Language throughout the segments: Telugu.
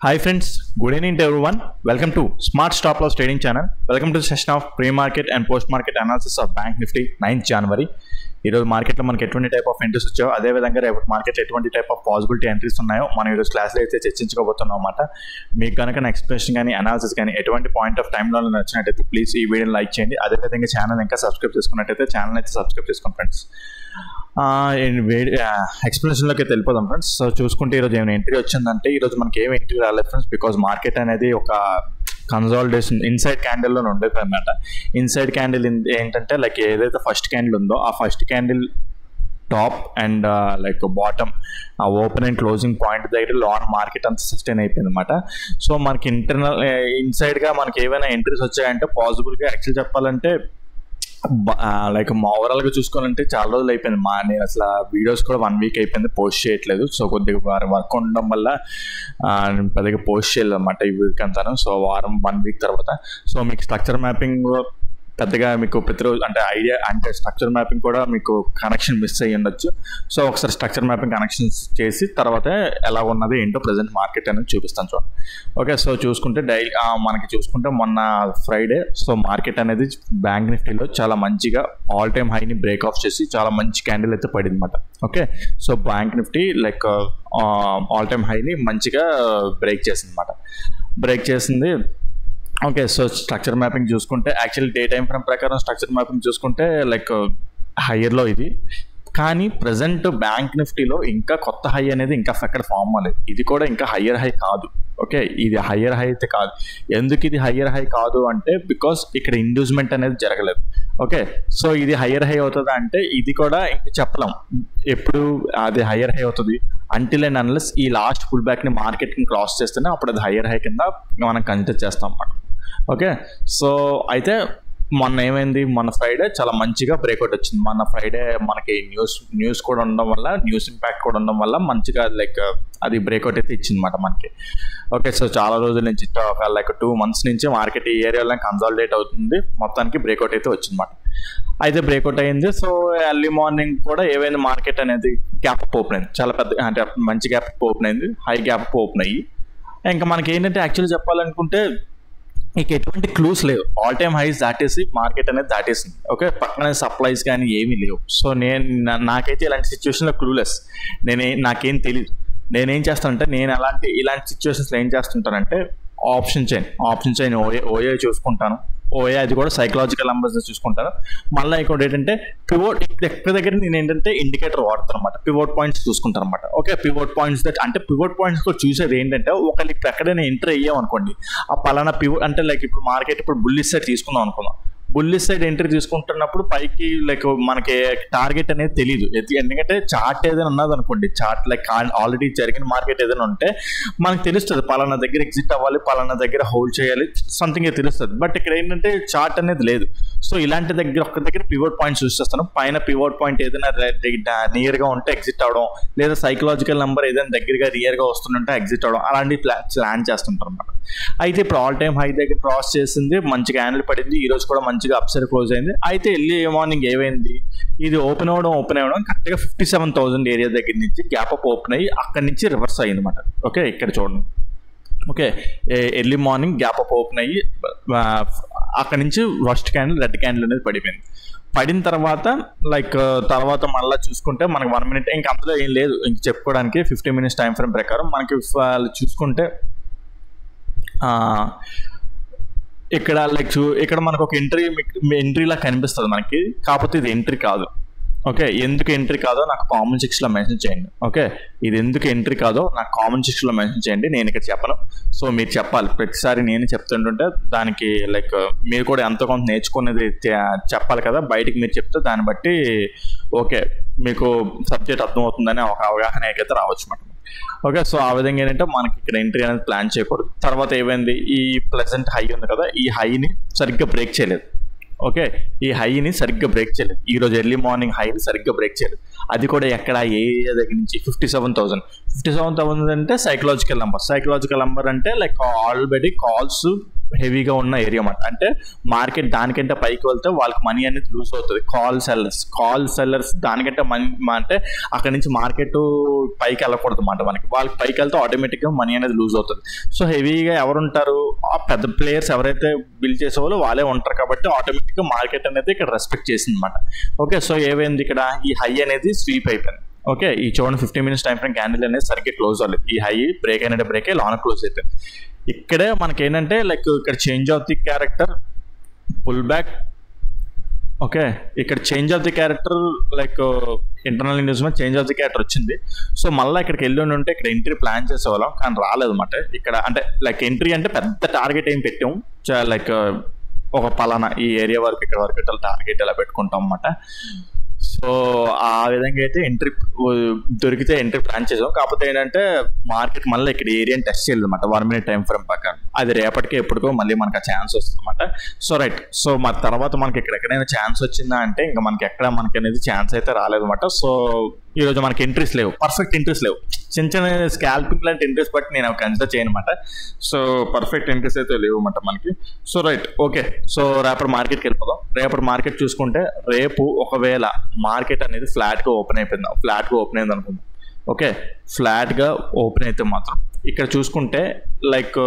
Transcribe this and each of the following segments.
Hi friends, good evening to everyone. Welcome to Smart Stop Loss Trading Channel. Welcome to the session of pre-market and post-market analysis of Bank Nifty 9th January. ఈరోజు మార్కెట్లో మనకి ఎటువంటి టైప్ ఆఫ్ ఎంట్రీస్ వచ్చాయో అదేవిధంగా రేపు మార్కెట్ ఎటువంటి టైప్ ఆఫ్ పాసిబిలిటీ ఎంట్రీస్ ఉన్నాయో మనం ఈరోజు క్లాస్లో అయితే చర్చించుకోబోతున్నాం అన్నమాట. మీకు కనుక నా ఎక్స్ప్లెనేషన్ కానీ అనాలిసిస్ కానీ ఎటువంటి పాయింట్ ఆఫ్ టైంలో నచ్చినట్టయితే ప్లీజ్ ఈ వీడియోని లైక్ చేయండి. అదేవిధంగా ఛానల్ ఇంకా సబ్స్క్రైబ్ చేసుకున్నట్టయితే ఛానల్ అయితే సబ్స్క్రైబ్ చేసుకోండి ఫ్రెండ్స్. ఎక్స్ప్లెనేషన్లోకి వెళ్ళిపోదాం ఫ్రెండ్స్. సో చూసుకుంటే ఈరోజు ఏమైనా ఎంట్రీ వచ్చిందంటే ఈరోజు మనకి ఏమి ఎంట్రీ రాలేదు ఫ్రెండ్స్, బికాజ్ మార్కెట్ అనేది ఒక కన్సాలిడేషన్ ఇన్సైడ్ క్యాండిల్లో ఉండేది అనమాట. ఇన్సైడ్ క్యాండిల్ ఏంటంటే లైక్ ఏదైతే ఫస్ట్ క్యాండిల్ ఉందో ఆ first candle top and like bottom ఆ ఓపెన్ అండ్ క్లోజింగ్ పాయింట్ దగ్గర లోన్ మార్కెట్ అంతా సస్టైన్ అయిపోయింది అనమాట. సో మనకి ఇన్సైడ్గా మనకి ఏమైనా ఎంట్రీస్ వచ్చాయంటే పాసిబుల్గా యాక్చువల్ చెప్పాలంటే లైక్ ఓవరాల్గా చూసుకోవాలంటే చాలా రోజులు అయిపోయింది. నేను అసలు వీడియోస్ కూడా 1 వీక్ అయిపోయింది పోస్ట్ చేయట్లేదు. సో కొద్దిగా వర్క్ ఉండడం వల్ల పెద్దగా పోస్ట్ చేయలేదు అనమాట ఈ వీక్ అంతాను. సో వారం 1 వీక్ తర్వాత సో మీకు స్ట్రక్చర్ మ్యాపింగ్ పెద్దగా మీకు ప్రతిరోజు అంటే ఐడియా అంటే స్ట్రక్చర్ మ్యాపింగ్ కూడా మీకు కనెక్షన్ మిస్ అయ్యి ఉండొచ్చు. సో ఒకసారి స్ట్రక్చర్ మ్యాపింగ్ కనెక్షన్స్ చేసి తర్వాత ఎలా ఉన్నది ఏంటో ప్రజెంట్ మార్కెట్ అనేది చూపిస్తాను చూడండి. ఓకే, సో చూసుకుంటే మనకి చూసుకుంటే మొన్న ఫ్రైడే సో మార్కెట్ అనేది బ్యాంక్ నిఫ్టీలో చాలా మంచిగా ఆల్ టైమ్ హైని బ్రేక్ ఆఫ్ చేసి చాలా మంచి క్యాండిల్ అయితే పడింది అనమాట. Okay, so bank Nifty like all time హైని మంచిగా బ్రేక్ చేసింది అనమాట. బ్రేక్ చేసింది. ఓకే, సో స్ట్రక్చర్ మ్యాపింగ్ చూసుకుంటే యాక్చువల్లీ డే టైం ఫ్రేమ్ ప్రకారం స్ట్రక్చర్ మ్యాపింగ్ చూసుకుంటే లైక్ హయ్యర్లో ఇది, కానీ ప్రజెంట్ బ్యాంక్ నిఫ్టీలో ఇంకా కొత్త హై అనేది ఇంకా ఎక్కడ ఫామ్ అవ్వలేదు. ఇది కూడా ఇంకా హయ్యర్ హై కాదు. ఓకే, ఇది హయ్యర్ హై అయితే కాదు. ఎందుకు ఇది హయ్యర్ హై కాదు అంటే బికాస్ ఇక్కడ ఇండ్యూస్మెంట్ అనేది జరగలేదు. ఓకే, సో ఇది హయ్యర్ హై అవుతుందా అంటే ఇది కూడా చెప్పలేం ఎప్పుడు అది హయ్యర్ హై అవుతుంది అంటిల్ అండ్ అన్లెస్ ఈ లాస్ట్ పుల్ బ్యాక్ని మార్కెట్ని క్రాస్ చేస్తేనే అప్పుడు అది హయ్యర్ హై కింద మనం కన్సిడర్ చేస్తాం అన్నమాట. ఓకే, సో అయితే మొన్న ఏమైంది, మొన్న ఫ్రైడే చాలా మంచిగా బ్రేక్అవుట్ వచ్చింది. మొన్న ఫ్రైడే మనకి న్యూస్ కూడా ఉండడం వల్ల న్యూస్ ఇంపాక్ట్ కూడా ఉండడం వల్ల మంచిగా లైక్ అది బ్రేక్అవుట్ అయితే ఇచ్చింది అనమాట మనకి. ఓకే, సో చాలా రోజుల నుంచి ఒక లైక్ 2 months నుంచి మార్కెట్ ఈ ఏరియాలో కన్సాలిడేట్ అవుతుంది, మొత్తానికి బ్రేక్అవుట్ అయితే వచ్చిందన్నమాట. అయితే బ్రేక్అవుట్ అయింది. సో ఎర్లీ మార్నింగ్ కూడా ఏవైనా మార్కెట్ అనేది గ్యాప్ అప్ ఓపెన్ అయింది, చాలా పెద్ద అంటే మంచి గ్యాప్ అప్ ఓపెన్ అయింది, హై గ్యాప్ అప్ ఓపెన్ అయ్యి ఇంకా మనకి ఏంటంటే యాక్చువల్లీ చెప్పాలనుకుంటే ఇక ఎటువంటి క్లూస్ లేవు. ఆల్ టైమ్ హైస్ దాటేసి మార్కెట్ అనేది దాటేసింది. ఓకే, పక్కన సప్లైస్ కానీ ఏమీ లేవు. సో నాకైతే ఇలాంటి సిచ్యువేషన్లో క్లూలెస్, నాకేం తెలియదు. నేనేం చేస్తానంటే ఇలాంటి సిచ్యువేషన్స్లో ఏం చేస్తుంటానంటే ఆప్షన్ చైన్ ఓఏ చూసుకుంటాను. ఓఏ అది కూడా సైకలాజికల్ నంబర్స్ చూసుకుంటాను. మళ్ళీ ఇంకోటి ఏంటంటే పివోట్ ఎక్కడ దగ్గర నేను ఏంటంటే ఇండికేటర్ వాడతాను అనమాట, పివోట్ పాయింట్స్ చూసుకుంటాను అనమాట. ఓకే, పివోట్ పాయింట్స్ అంటే పివోట్ పాయింట్స్ కూడా చూసేది ఏంటంటే ఒకళ్ళు ఇప్పుడు ఎక్కడైనా ఎంటర్ అయ్యాం అనుకోండి, ఆ పలానా పివోట్ అంటే లైక్ ఇప్పుడు మార్కెట్ ఇప్పుడు బుల్లిష్ సైడ్ తీసుకుందాం అనుకుందాం. బుల్లిష్ సైడ్ ఎంట్రీ తీసుకుంటున్నప్పుడు పైకి లైక్ మనకి టార్గెట్ అనేది తెలియదు. ఎందుకంటే చార్ట్ ఏదైనా ఉన్నది అనుకోండి, చార్ట్ లైక్ ఆల్రెడీ జరిగిన మార్కెట్ ఏదైనా ఉంటే మనకు తెలుస్తుంది పలానా దగ్గర ఎగ్జిట్ అవ్వాలి, పలానా దగ్గర హోల్డ్ చేయాలి, సంథింగ్ తెలుస్తుంది. బట్ ఇక్కడ ఏంటంటే చార్ట్ అనేది లేదు. సో ఇలాంటి ఒక్క దగ్గర పివోట్ పాయింట్స్ యూస్ చేస్తాను. పైన పివోట్ పాయింట్ ఏదైనా నియర్గా ఉంటే ఎగ్జిట్ అవ్వడం, లేదా సైకలాజికల్ నెంబర్ ఏదైనా దగ్గరగా నియర్గా వస్తుంటే ఎగ్జిట్ అవ్వడం, అలాంటి ప్లాన్ చేస్తుంటారు అనమాట. అయితే ఇప్పుడు ఆల్ టైమ్ హై దగ్గర క్రాస్ చేసింది, మంచి క్యాండిల్ పడింది, ఈ రోజు కూడా మంచిగా అప్సైడ్ క్లోజ్ అయింది. అయితే ఎర్లీ మార్నింగ్ ఏమైంది, ఇది ఓపెన్ అవ్వడం కరెక్ట్గా 57,000 ఏరియా దగ్గర నుంచి గ్యాప్ అప్ ఓపెన్ అయ్యి అక్కడి నుంచి రివర్స్ అయ్యింది అనమాట. ఓకే, ఇక్కడ చూడండి. Okay, early morning gap up open అయ్యి అక్కడి నుంచి ఫస్ట్ క్యాండిల్ రెడ్ క్యాండిల్ అనేది పడిపోయింది. పడిన తర్వాత లైక్ తర్వాత మళ్ళీ చూసుకుంటే మనకి 1 minute ఇంకా అందులో ఏం లేదు ఇంక చెప్పుకోవడానికి. 50 minutes టైం ఫ్రేమ్ ప్రకారం మనకి చూసుకుంటే ఇక్కడ లైక్ ఇక్కడ మనకు ఒక ఎంట్రీలా కనిపిస్తుంది మనకి, కాకపోతే ఇది ఎంట్రీ కాదు. ఓకే, ఎందుకు ఎంట్రీ కాదో నాకు కామెంట్ సెక్షన్లో మెన్షన్ చేయండి. ఓకే, ఇది ఎందుకు ఎంట్రీ కాదో నాకు కామెంట్ సెక్షన్లో మెన్షన్ చేయండి, నేను ఇక్కడ చెప్పను. సో మీరు చెప్పాలి, ప్రతిసారి నేను చెప్తుంటుంటే దానికి లైక్ మీరు కూడా ఎంతో కొంత నేర్చుకునేది చెప్పాలి కదా, బయటికి మీరు చెప్తే దాన్ని బట్టి ఓకే మీకు సబ్జెక్ట్ అర్థమవుతుందని ఒక అవగాహన ఏకైతే రావచ్చు అన్నమాట. ఓకే, సో ఆ విధంగా ఏంటంటే మనకి ఇక్కడ ఎంట్రీ అనేది ప్లాన్ చేయకూడదు. తర్వాత ఏమైంది, ఈ ప్లెజెంట్ హై ఉంది కదా, ఈ హైని సరిగ్గా బ్రేక్ చేయలేదు. ఓకే, ఈ హైని సరిగ్గా బ్రేక్ చేయలేదు. ఈరోజు ఎర్లీ మార్నింగ్ హైని సరిగ్గా బ్రేక్ చేయలేదు. అది కూడా ఎక్కడ ఏ దగ్గర నుంచి 57,000 అంటే సైకలాజికల్ నెంబర్ అంటే లైక్ ఆల్రెడీ కాల్స్ హెవీగా ఉన్న ఏరియా అన్నమాట. అంటే మార్కెట్ దానికంటే పైకి వెళ్తే వాళ్ళకి మనీ అనేది లూజ్ అవుతుంది. కాల్ సెల్లర్స్ దానికంటే మనీ అంటే అక్కడ నుంచి మార్కెట్ పైకి వెళ్ళకూడదు అన్నమాట. మనకి వాళ్ళకి పైకి వెళ్తే ఆటోమేటిక్గా మనీ అనేది లూజ్ అవుతుంది. సో హెవీగా ఎవరుంటారు, ఆ పెద్ద ప్లేయర్స్ ఎవరైతే బిల్ చేసేవాళ్ళు వాళ్ళే ఉంటారు కాబట్టి ఆటోమేటిక్గా మార్కెట్ అనేది ఇక్కడ రెస్పెక్ట్ చేసింది అనమాట. ఓకే, సో ఏమైంది ఇక్కడ, ఈ హై అనేది స్వీప్ అయిపోయింది. ఓకే, ఈ చూడండి 15 minutes టైం ఫ్రేమ్ క్యాండిల్ అనేది సరిగ్గా క్లోజ్ అవ్వలేదు. ఈ హై బ్రేక్ అయినట్టు బ్రేక్ అయ్యి లోన క్లోజ్ అయిపోయింది. ఇక్కడే మనకి ఏంటంటే లైక్ ఇక్కడ change of the character, pull back. Okay, ఇక్కడ change of the character like internal investment change of the character వచ్చింది. సో మళ్ళీ ఇక్కడికి వెళ్ళి ఉంటే ఇక్కడ ఎంట్రీ ప్లాన్ చేసేవాళ్ళం కానీ రాలేదు అనమాట. ఇక్కడ అంటే లైక్ ఎంట్రీ అంటే పెద్ద టార్గెట్ ఏం పెట్టాం, లైక్ ఒక పలానా ఈ ఏరియా వరకు ఇక్కడ వరకు ఇట్లా టార్గెట్ ఇలా పెట్టుకుంటాం అన్నమాట. సో ఆ విధంగా అయితే ఎంట్రీ దొరికితే ఎంట్రీ ప్లాన్ చేసాం. కాకపోతే ఏంటంటే మార్కెట్ మళ్ళీ ఇక్కడ ఏరియాని టెస్ట్ చేయాలి అనమాట 1 minute టైం ఫ్రేమ్ ప్రకారం. అది రేపటికి ఎప్పటికో మళ్ళీ మనకు ఆ ఛాన్స్ వస్తుంది అనమాట. సో రైట్, సో మన తర్వాత మనకి ఎక్కడెక్కడైనా ఛాన్స్ వచ్చిందా అంటే ఇంకా మనకి ఎక్కడ మనకి అనేది ఛాన్స్ అయితే రాలేదన్నమాట. సో ఈరోజు మనకి ఎంట్రీస్ లేవు, పర్ఫెక్ట్ ఎంట్రీస్ లేవు. చిన్న చిన్న స్కాల్పింగ్ లాంటి ఎంట్రీస్ బట్టి నేను కన్సిడర్ చేయను అనమాట. సో పర్ఫెక్ట్ ఎంట్రీస్ అయితే లేవు అనమాట మనకి. సో రైట్, ఓకే, సో రేపటి మార్కెట్కి వెళ్ళిపోదాం. రేపటి మార్కెట్ చూసుకుంటే రేపు ఒకవేళ మార్కెట్ అనేది ఫ్లాట్గా ఓపెన్ అయింది అనుకుందాం. ఓకే, ఫ్లాట్గా ఓపెన్ అయితే మాత్రం ఇక్కడ చూసుకుంటే లైక్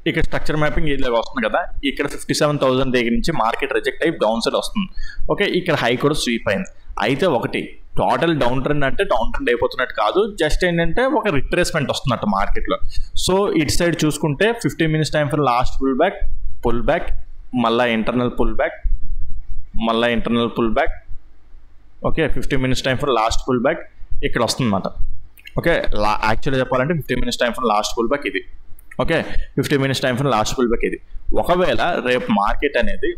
ఇక్కడ స్ట్రక్చర్ మ్యాపింగ్ ఇలా వస్తుంది కదా, ఇక్కడ 57,000 దగ్గర నుంచి మార్కెట్ రిజెక్ట్ అయ్యి డౌన్ సైడ్ వస్తుంది. ఓకే, ఇక్కడ హై కూడా స్వీప్ అయింది. అయితే ఒకటి టోటల్ డౌన్ ట్రెండ్ అంటే డౌన్ ట్రెండ్ అయిపోతున్నట్టు కాదు, జస్ట్ ఏంటంటే ఒక రిట్రేస్మెంట్ వస్తున్నట్టు మార్కెట్లో. సో ఇటు సైడ్ చూసుకుంటే 15 minutes time for last pull back, మళ్ళీ internal pull back. Okay, 15 minutes time for last pull back ఇక్కడ వస్తుంది అనమాట. ఓకే, యాక్చువల్గా చెప్పాలంటే 15 minutes time for last pull back ఇది. Okay, 15 minutes time for last pull back ఇది. ఒకవేళ రేపు మార్కెట్ అనేది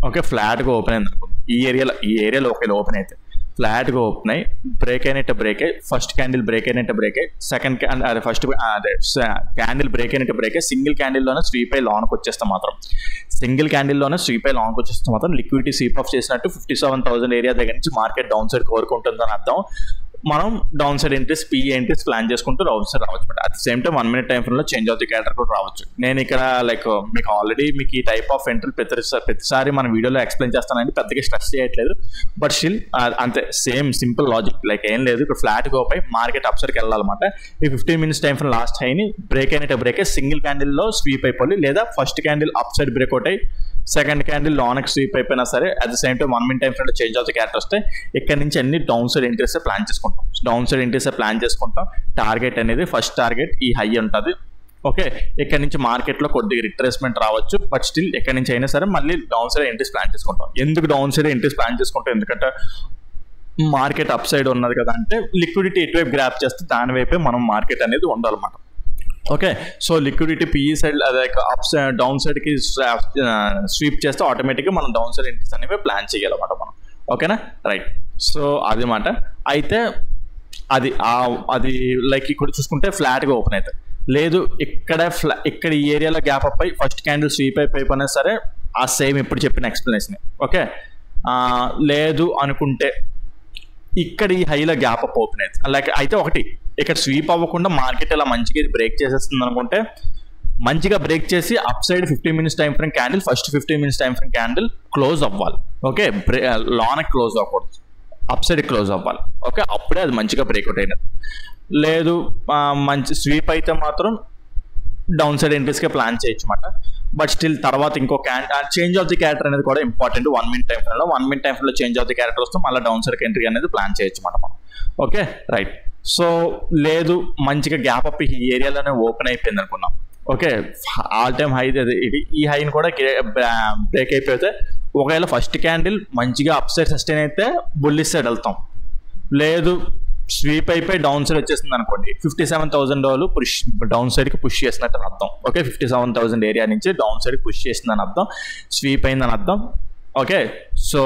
ఓకే ఫ్లాట్గా ఓపెన్ అయింది అనుకుందాం, ఈ ఏరియాలో ఒకవేళ ఓపెన్ అయితే ఫ్లాట్గా ఓపెన్ అయ్యి బ్రేక్ అయ్యి ఫస్ట్ క్యాండిల్ బ్రేక్ అయ్యి సెకండ్ క్యాండిల్ బ్రేక్ అయ్యి సింగిల్ క్యాండిల్లోనే స్వీప్ అయ్యి లాన్కి వచ్చేస్తే మాత్రం లిక్విడిటీ స్వీప్ ఆఫ్ చేసినట్టు 57,000 ఏరియా దగ్గర నుంచి మార్కెట్ డౌన్ సైడ్ కోరుకుంటుందని అర్థం. మనం down side entries PE entries plan చేసుకుంటూ డౌన్ సైడ్ రావచ్చు. At the same time 1 minute time ఫ్రేమ్లో చేంజ్ ఆఫ్ ది క్యారెక్టర్ కూడా రావచ్చు. నేను ఇక్కడ లైక్ మీకు ఆల్రెడీ మీకు ఈ టైప్ ఆఫ్ ఎంట్రీ ప్రతిసారి మన వీడియోలో ఎక్స్ప్లెయిన్ చేస్తానండి, పెద్దగా స్ట్రెస్ చేయట్లేదు. బట్ స్టిల్ అంతే సేమ్ సింపుల్ లాజిక్, లైక్ ఏం లేదు. ఇప్పుడు ఫ్లాట్ గో పై మార్కెట్ అప్ సైడ్కి వెళ్ళాలన్నమాట. ఈ 15 minutes టైం ఫ్రేమ్ లాస్ట్ హైని బ్రేక్ అయ్యి సింగిల్ క్యాండిల్లో స్వీప్ అయిపోయి, లేదా first candle up side breakout అయ్యి సెకండ్ క్యాండిల్ లాన్కి స్వీప్ అయిపోయినా సరే at the same time 1 minute time ఫ్రేమ్లో చేంజ్ ఆఫ్ ది క్యారెక్టర్ వస్తే ఇక్కడ నుంచి అన్ని డౌన్ సైడ్ ఎంట్రీస్ ప్లాన్ చేసుకుంటాం. టార్గెట్ అనేది ఫస్ట్ టార్గెట్ ఈ హై ఉంటుంది. ఓకే, ఇక్కడ నుంచి మార్కెట్లో కొద్దిగా రిట్రేస్మెంట్ రావచ్చు, బట్ స్టిల్ ఎక్కడి నుంచి అయినా సరే మళ్ళీ డౌన్ సైడ్ ఎంట్రీస్ ప్లాన్ చేసుకుంటాం. ఎందుకు డౌన్ సైడ్ ఎంట్రీస్ ప్లాన్ చేసుకుంటాం? ఎందుకంటే మార్కెట్ అప్ సైడ్ ఉన్నది కదా, అంటే లిక్విడిటీ ఎటువైపు గ్రాప్ చేస్తే దాని వైపే మనం మార్కెట్ అనేది ఉండాలన్నమాట. Okay, so liquidity PE side అదే అప్ సైడ్ డౌన్ సైడ్కి స్వీప్ చేస్తే ఆటోమేటిక్గా మనం డౌన్ సైడ్ ఎంట్రీస్ అనేవి ప్లాన్ చేయాలన్నమాట మనం. ఓకేనా, రైట్. సో అది మాట. అయితే అది లైక్ ఇక్కడ చూసుకుంటే ఫ్లాట్గా ఓపెన్ అవుతుంది. లేదు ఇక్కడ ఈ ఏరియాలో గ్యాప్ అప్ అయి ఫస్ట్ క్యాండిల్ స్వీప్ అయిపోయినా సరే ఆ సేమ్ ఇప్పుడు చెప్పిన ఎక్స్ప్లెనేషన్. ఓకే, లేదు అనుకుంటే ఇక్కడ ఈ హైలో గ్యాప్ అప్ ఓపెన్ అవుతుంది. లైక్ అయితే ఒకటి ఇక్కడ స్వీప్ అవ్వకుండా మార్కెట్ ఇలా మంచిగా బ్రేక్ చేసేస్తుంది అనుకుంటే మంచిగా బ్రేక్ చేసి up side 15 minutes time frame candle first 15 minutes time frame candle close అవ్వాలి. ఓకే, లాన్కి క్లోజ్ అవ్వకూడదు, అప్ సైడ్ క్లోజ్ అవ్వాలి. ఓకే, అప్పుడే అది మంచిగా బ్రేక్అవుట్ అయినట్టు. లేదు మంచి స్వీప్ అయితే మాత్రం డౌన్ సైడ్ ఎంట్రీస్కే ప్లాన్ చేయొచ్చు అన్నమాట. బట్ స్టిల్ తర్వాత ఇంకో చేంజ్ ఆఫ్ ది క్యారెక్టర్ అనేది కూడా ఇంపార్టెంట్. 1 minute టైం ఫ్రేమ్లో 1 minute టైం ఫ్రేమ్లో చేంజ్ ఆఫ్ ది క్యారెక్టర్ వస్తే మళ్ళీ డౌన్ సైడ్ ఎంట్రీ అనేది ప్లాన్ చేయొచ్చు అన్నమాట మనం. Okay, right. సో లేదు మంచిగా గ్యాప్ అప్ ఈ ఏరియాలోనే ఓపెన్ అయిపోయింది అనుకున్నాం. ఓకే, ఆల్ టైమ్ హై ఇది, ఈ హైని కూడా బ్రేక్ అయిపోతే ఒకవేళ ఫస్ట్ క్యాండిల్ మంచిగా అప్ సైడ్ సస్టైన్ అయితే బుల్లిష్ సైడ్ వెళ్తాం. లేదు స్వీప్ అయిపోయి డౌన్ సైడ్ వచ్చేసింది అనుకోండి, $57,000 పుష్ డౌన్ సైడ్కి పుష్ చేసినట్టు అని అర్థం. ఓకే, 57,000 ఏరియా నుంచి డౌన్ సైడ్కి పుష్ చేసిందని అర్థం, స్వీప్ అయిందని అర్థం. ఓకే, సో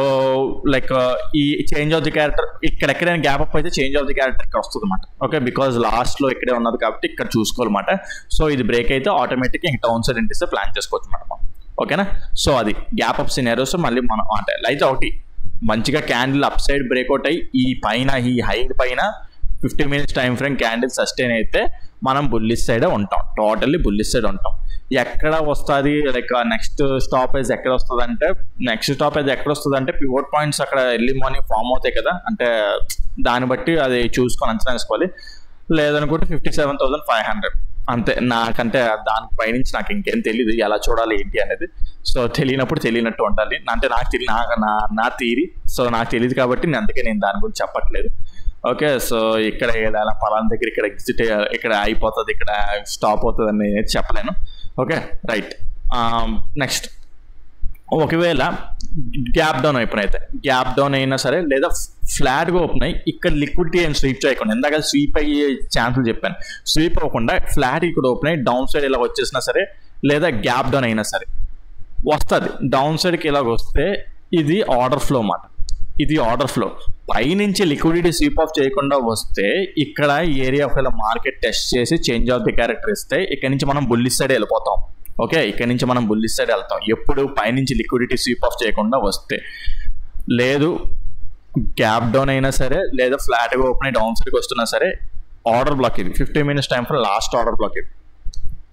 లైక్ ఈ చేంజ్ ఆఫ్ ది క్యారెక్టర్ ఎక్కడెక్కడైనా గ్యాప్ అప్ అయితే చేంజ్ ఆఫ్ ది క్యారెక్టర్ ఇక్కడ వస్తుంది అనమాట. ఓకే, బికాజ్ లాస్ట్లో ఇక్కడే ఉన్నది కాబట్టి ఇక్కడ చూసుకోవాలన్నమాట. సో ఇది బ్రేక్ అయితే ఆటోమేటిక్గా ఇంకా డౌన్ సైడ్ ఇంటిస్తే ప్లాన్ చేసుకోవచ్చు అనమాట మనం. ఓకేనా, సో అది గ్యాప్ అప్ సినారియోస్. మళ్ళీ మనం అంటే అయితే ఒకటి మంచిగా క్యాండిల్ అప్ సైడ్ బ్రేక్అవుట్ అయ్యి ఈ హై పైన 50 minutes time frame candle sustain అయితే మనం బుల్లిష్ సైడే ఉంటాం, టోటల్లీ బుల్లిష్ సైడ్ ఉంటాం. ఎక్కడ వస్తుంది లైక్ నెక్స్ట్ స్టాపేజ్ ఎక్కడ వస్తుంది అంటే పివోట్ పాయింట్స్ అక్కడ ఎర్లీ మార్నింగ్ ఫామ్ అవుతాయి కదా, అంటే దాన్ని బట్టి అది చూసుకొని అంచనా వేసుకోవాలి. లేదనుకుంటే 57,500 అంతే. నాకంటే దానికి పైనుంచి నాకు ఇంకేం తెలియదు ఎలా చూడాలి ఏంటి అనేది. సో తెలియనప్పుడు తెలియనట్టు ఉండాలి. అంటే నా థియరీ. సో నాకు తెలియదు కాబట్టి అందుకే నేను దాని గురించి చెప్పట్లేదు. ఓకే, సో ఇక్కడ ఏదైనా పలానా దగ్గర ఇక్కడ ఎగ్జిట్ ఇక్కడ అయిపోతుంది, ఇక్కడ స్టాప్ అవుతుంది అని చెప్పలేను. Okay right. నెక్స్ట్, ఒకవేళ గ్యాప్ డౌన్ అయినా సరే లేదా ఫ్లాట్గా ఓపెన్ అయ్యి ఇక్కడ లిక్విడిటీ ఏం స్వీప్ చేయకుండా, ఇందాక స్వీప్ అయ్యే ఛాన్సులు చెప్పాను, స్వీప్ అవ్వకుండా ఫ్లాట్ ఇక్కడ ఓపెన్ అయ్యి డౌన్ సైడ్ ఇలా వచ్చేసినా సరే లేదా గ్యాప్ డౌన్ అయినా సరే వస్తుంది. డౌన్ సైడ్కి ఇలాగ వస్తే ఇది ఆర్డర్ ఫ్లో అన్నమాట. ఇది ఆర్డర్ ఫ్లో. పైనుంచి లిక్విడిటీ స్వీప్ ఆఫ్ చేయకుండా వస్తే ఇక్కడ ఏరియా ఒకవేళ మార్కెట్ టెస్ట్ చేసి చేంజ్ ఆఫ్ ది క్యారెక్టర్ ఇస్తే ఇక్కడ నుంచి మనం బుల్లిష్ సైడ్ వెళ్ళిపోతాం. ఓకే, ఇక్కడ నుంచి మనం బుల్లిష్ సైడ్ వెళ్తాం ఎప్పుడు పైనుంచి లిక్విడిటీ స్వీప్ ఆఫ్ చేయకుండా వస్తే. లేదు గ్యాప్ డౌన్ అయినా సరే లేదా ఫ్లాట్గా ఓపెన్ అయ్యి డౌన్ సైడ్కి వస్తున్నా సరే ఆర్డర్ బ్లాక్ ఇది. 50 minutes time for last order black ఇది.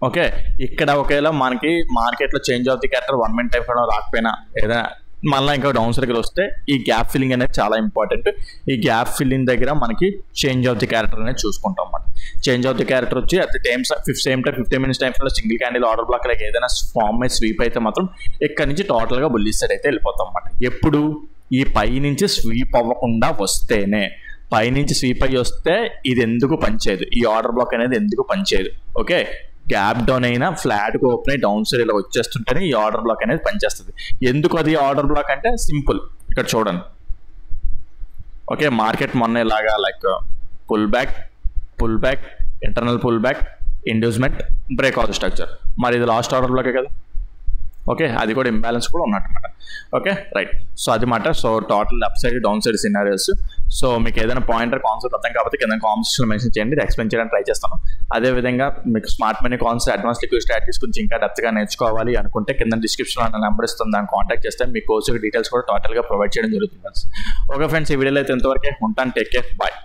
ఓకే, ఇక్కడ ఒకవేళ మనకి మార్కెట్లో change of the character 1 minute time for రాకపోయినా ఏదైనా మళ్ళీ ఇంకా డౌన్ సైడ్కి వస్తే ఈ గ్యాప్ ఫిల్లింగ్ అనేది చాలా ఇంపార్టెంట్. ఈ గ్యాప్ ఫిల్లింగ్ దగ్గర మనకి చేంజ్ ఆఫ్ ది క్యారెక్టర్ అనేది చూసుకుంటాం అన్నమాట. చేంజ్ ఆఫ్ ది క్యారెక్టర్ వచ్చి at the same time 50 minutes టైంలో సింగిల్ క్యాండిల్ ఆర్డర్ బ్లాక్ లాగా ఏదైనా ఫామ్ అయి స్వీప్ అయితే మాత్రం ఇక్కడ నుంచి టోటల్గా బుల్లిష్ సైడ్ అయితే వెళ్ళిపోతాం అన్నమాట. ఎప్పుడు ఈ పై నుంచి స్వీప్ అవ్వకుండా వస్తేనే. పైనుంచి స్వీప్ అయ్యి వస్తే ఇది ఎందుకు పనిచేయదు, ఈ ఆర్డర్ బ్లాక్ అనేది ఎందుకు పనిచేయదు. ఓకే, గ్యాప్ డౌన్ అయినా ఫ్లాట్గా ఓపెన్ అయ్యి డౌన్ సైడ్ ఇలా వచ్చేస్తుంటేనే ఈ ఆర్డర్ బ్లాక్ అనేది పనిచేస్తుంది. ఎందుకు అది ఆర్డర్ బ్లాక్ అంటే సింపుల్, ఇక్కడ చూడండి. ఓకే, మార్కెట్ మొన్న ఇలాగా like pull back internal pull back inducement breakout structure, మరి ఇది లాస్ట్ ఆర్డర్ బ్లాకే కదా. ఓకే, అది కూడా ఇంబ్యాలెన్స్ కూడా ఉన్నట్టమాట. Okay right. సో అది మాట. So total up side down side scenarios. So మీకు ఏదైనా పాయింటర్ కాన్సెప్ట్ అర్థం కాబట్టి కింద కామెంట్స్లో మెన్షన్ చేయండి, ఎక్స్ప్లెయిన్ చేయడానికి ట్రై చేస్తాను. అదేవిధంగా మీకు smart money concept advance liquid strategies గురించి ఇంకా డెప్త్గా నేర్చుకోవాలి అనుకుంటే కింద డిస్క్రిప్షన్లో నా నెంబర్ ఇస్తుంది, దాన్ని కాంటాక్ట్ చేస్తే మీ కోర్సు డీటెయిల్స్ కూడా టోటల్గా ప్రొవైడ్ చేయడం జరుగుతుంది. ఓకే ఫ్రెండ్స్, ఈ వీడియోలో అయితే ఎంతవరకే ఉంటాను. Take care, bye.